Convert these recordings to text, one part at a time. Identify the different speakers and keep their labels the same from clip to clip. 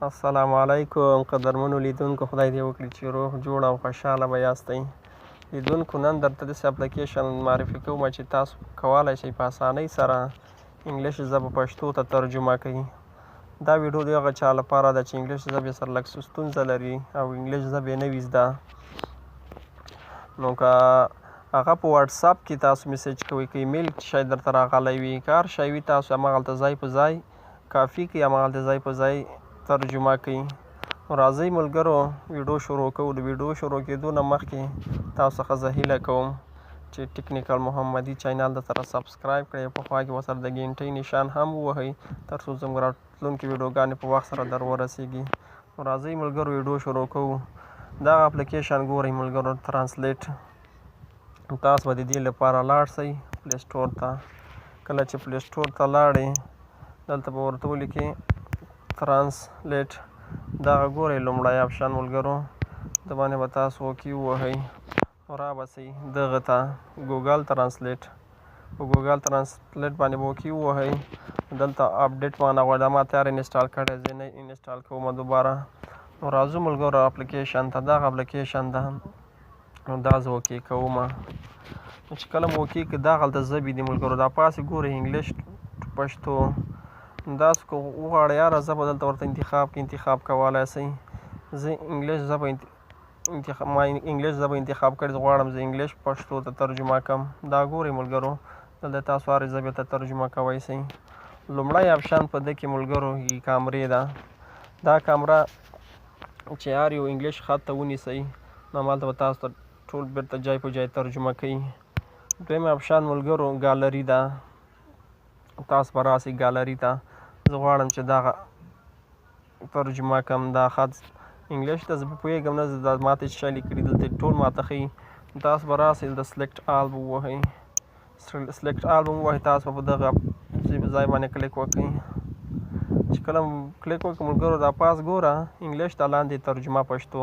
Speaker 1: السلام علیکم قدرمنو لیدونکو، خدای دې وکړي چې روغ جوړ او خوشحاله به یاستئ. لیدونکو، نن درته داسې اپلیکیشن معرفي کوم چې تاسو کولی شئ په اسانۍ سره انګلیش ژبه پښتو ته ترجمه کړئ. دا ویډیو د هغه چا لپاره ده چې انګلیش ژبې سره لږ څه ستونزه لري او انګلیش ژبې نه وي زده. نو که هغه په واتساپ کې تاسو میسیج کوئ، که ایمیل شی درته راغلی وي، که هر شی وي، تاسو هماغلته ځای په ځای کافي کوي، هماغلته ځای په ځای ترجمه کوي. راځئ ملګرو، ویډیو شروع کوو. د ویډیو شروع کېدو نه مخکې تاسو څخه زه هیله کوم چې ټیکنیکل محمدي چینل د سره سبسکرایب کړئ، په خوا کې ورسره د ګینټۍ نشان هم ووهئ تر څو زموږ راتلونکې ویډیوګانې په وخت سره در ورسیږي. راځئ ملګرو، ویډیو شروع کوو. دغه اپلیکیشن ګورئ ملګرو، ترانسلیټ. تاسو به د دې لپاره لاړ شئ پلی سټور ته. کله چې پلی سټور ته لاړئ، دلته به ورته ولیکئ ترانسلیټ. دغه ګورئ لومړی اپشن ملګرو، د باندې به تاسو اوکې ووهئ. را به شئ دغه ته ګوګل ترانسلیټ. په ګوګل ترانسلیټ باندې به اوکې ووهئ. دلته اپډیټ معنا غواړي، دا ما تیار انسټال کړی، زه نه انسټال کوم دوباره. نو راځو ملګرو اپلیکیشن ته. دغه اپلیکیشن ده، نو دا زه اوکې کوم. چې کله مو اوکې کړي، دغلته ژبې دي ملګرو، دا پاسې ګورئ انګلیش پښتو. داسې که وغواړئ هره ژبه دلته ورته انتخاب کولی شئ. زه انګلیش ژبه انتخاب کړې، زه غواړم زه انګلیش پښتو ته ترجمه کړم. دا ګورئ ملګرو، دلته تاسو هرې ژبې ته ترجمه کولی شئ. لومړی اپشن په ده کې ملګرو کامرې ده. دا کامره چې هر یو انګلیش خط ته ونیسئ، نو همالته به تاسو ته ټول بېرته جای په جای ترجمه کوي. دویم اپشن ملګرو ګالري ده. تاسو به راسئ ګالري ته. زه غواړم چې دغه ترجمه کړم. دا خط انګلیش ته زه پوهېږم نه، زه ما ته چې شی لیکلي دلته ټول ما ته ښیي. تاسو به راسئ د سلیکټ آل به ووهئ. سلیکټ آل به ووهئ، تاسو به په دغه ځای باندې کلیک وکړئ. چې کله کلیک وکړئ ملګرو، دا پاس ګوره انګلیش ته، لاندې ترجمه پښتو،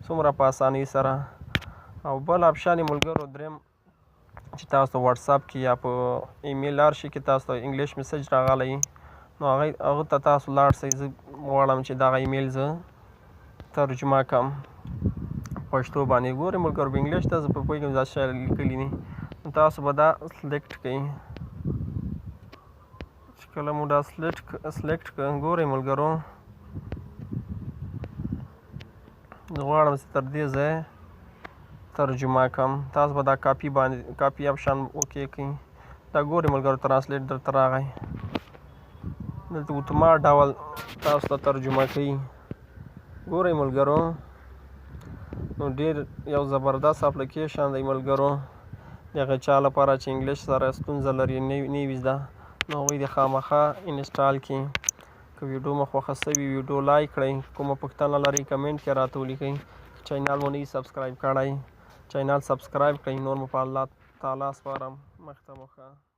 Speaker 1: څومره په اسانۍ سره. او بل اپشن یې ملګرو دریم، چې تاسو ته واتساپ کې یا په ایمیل هر شي کې تاسو ته انګلیش میسیج راغلی، نو هغه ته تاسو لاړ شئ. زه غواړم چې دغه ایمیل زه ترجمه کړم پښتو باندې. ګورئ ملګرو، په انګلیش ته زه پوهېږم دا شی لیکلي دي، نو تاسو به دا سلیکټ کړئ. چې کله مو دا سلیکټ کړئ، ګورئ ملګرو، زه غواړم چې تر دې ځایه ترجمه کړم. تاسو به دا کاپي اپشن اوکې کړئ. دا ګورئ ملګرو ترانسلیټ درته راغی. دلته اتومات ډول تاسو ته ترجمه کوي. ګورئ ملګرو، نو ډېر یو زبردست اپلیکیشن دی ملګرو، د هغه چا لپاره چې انګلیش سره ستونزه لري، نه وي زده، نو هغوی دې خامخا انسټال کړي. که ویډیو مو خوښه شوي، ویډیو لایک کړئ. کومه پوښتنه لرئ کمنټ کې راته ولیکئ. چینل مو نه وي سبسکرایب کړی، چینل سبسکرایب کړئ. نور مو په الله تعالی سپارم. مخته مو ښه.